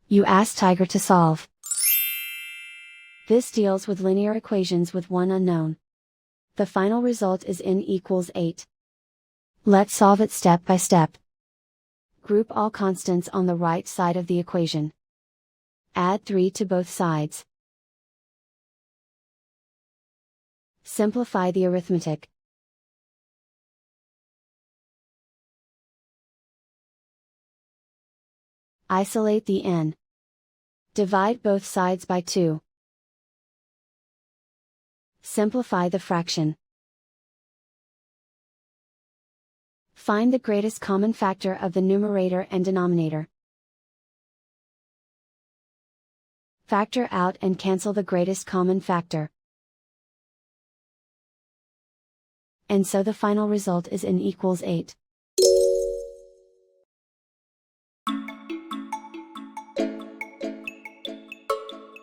You ask Tiger to solve. This deals with linear equations with one unknown. The final result is n equals 8. Let's solve it step by step. Group all constants on the right side of the equation. Add 3 to both sides. Simplify the arithmetic. Isolate the n. Divide both sides by 2. Simplify the fraction. Find the greatest common factor of the numerator and denominator. Factor out and cancel the greatest common factor. And so the final result is n equals 8.